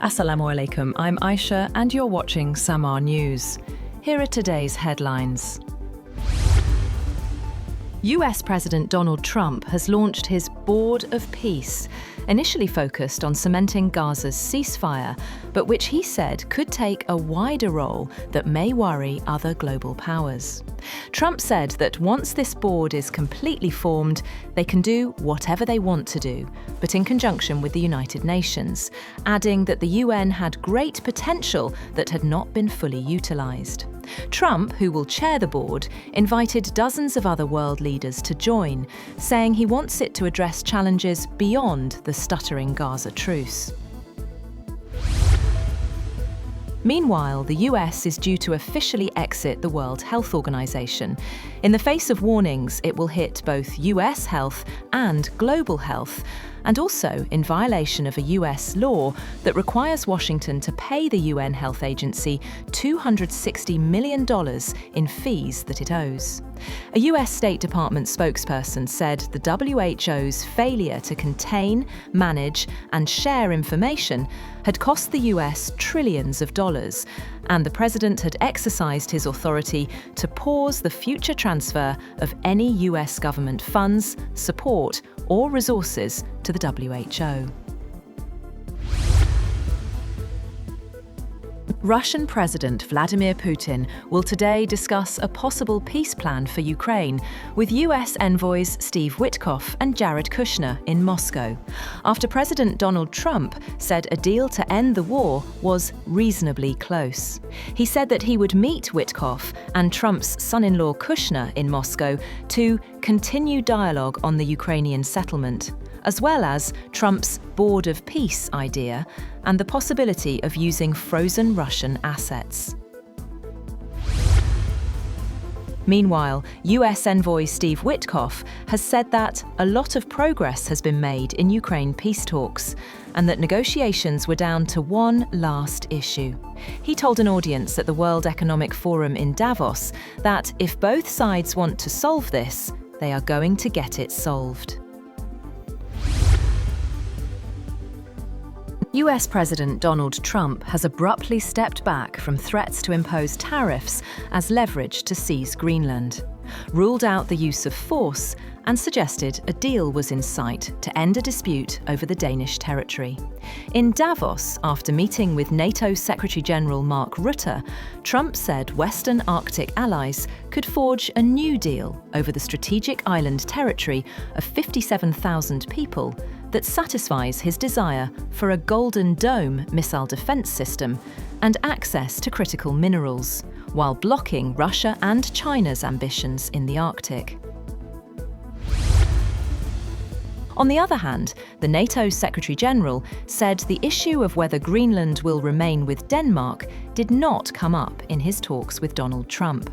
Assalamu alaikum, I'm Aisha and you're watching Samar News. Here are today's headlines. US President Donald Trump has launched his Board of Peace, initially focused on cementing Gaza's ceasefire, but which he said could take a wider role that may worry other global powers. Trump said that once this board is completely formed, they can do whatever they want to do, but in conjunction with the United Nations, adding that the UN had great potential that had not been fully utilised. Trump, who will chair the board, invited dozens of other world leaders to join, saying he wants it to address challenges beyond the stuttering Gaza truce. Meanwhile, the US is due to officially exit the World Health Organization. In the face of warnings, it will hit both US health and global health, and also in violation of a US law that requires Washington to pay the UN Health Agency $260 million in fees that it owes. A US State Department spokesperson said the WHO's failure to contain, manage, and share information had cost the US trillions of dollars, and the president had exercised his authority to pause the future transfer of any US government funds, support, or resources to the WHO. Russian President Vladimir Putin will today discuss a possible peace plan for Ukraine with US envoys Steve Witkoff and Jared Kushner in Moscow, after President Donald Trump said a deal to end the war was reasonably close. He said that he would meet Witkoff and Trump's son-in-law Kushner in Moscow to continue dialogue on the Ukrainian settlement, as well as Trump's Board of Peace idea and the possibility of using frozen Russian assets. Meanwhile, US envoy Steve Witkoff has said that a lot of progress has been made in Ukraine peace talks and that negotiations were down to one last issue. He told an audience at the World Economic Forum in Davos that if both sides want to solve this, they are going to get it solved. US President Donald Trump has abruptly stepped back from threats to impose tariffs as leverage to seize Greenland, ruled out the use of force, and suggested a deal was in sight to end a dispute over the Danish territory. In Davos, after meeting with NATO Secretary-General Mark Rutte, Trump said Western Arctic allies could forge a new deal over the strategic island territory of 57,000 people that satisfies his desire for a Golden Dome missile defense system and access to critical minerals, while blocking Russia and China's ambitions in the Arctic. On the other hand, the NATO Secretary-General said the issue of whether Greenland will remain with Denmark did not come up in his talks with Donald Trump.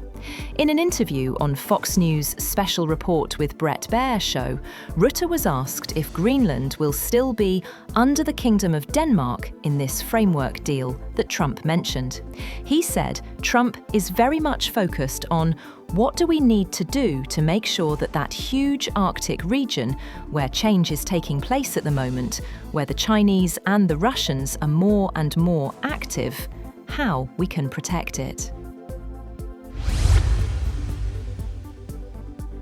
In an interview on Fox News' Special Report with Bret Baier show, Rutte was asked if Greenland will still be under the Kingdom of Denmark in this framework deal that Trump mentioned. He said Trump is very much focused on what do we need to do to make sure that that huge Arctic region, where change is taking place at the moment, where the Chinese and the Russians are more and more active, how we can protect it.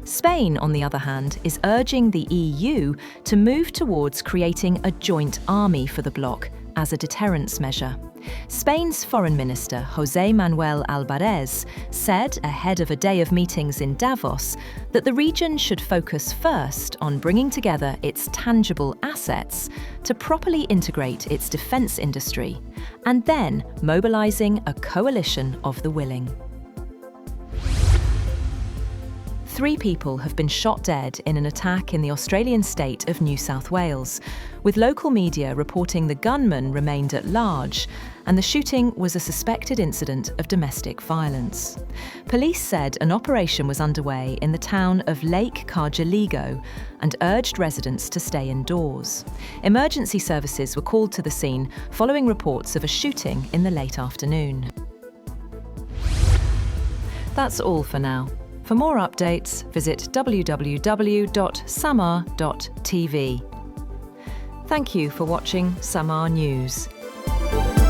Spain, on the other hand, is urging the EU to move towards creating a joint army for the bloc as a deterrence measure. Spain's Foreign Minister José Manuel Álvarez said ahead of a day of meetings in Davos that the region should focus first on bringing together its tangible assets to properly integrate its defence industry, and then mobilising a coalition of the willing. 3 people have been shot dead in an attack in the Australian state of New South Wales, with local media reporting the gunman remained at large and the shooting was a suspected incident of domestic violence. Police said an operation was underway in the town of Lake Cargiligo and urged residents to stay indoors. Emergency services were called to the scene following reports of a shooting in the late afternoon. That's all for now. For more updates, visit www.samar.tv. Thank you for watching Samar News. you.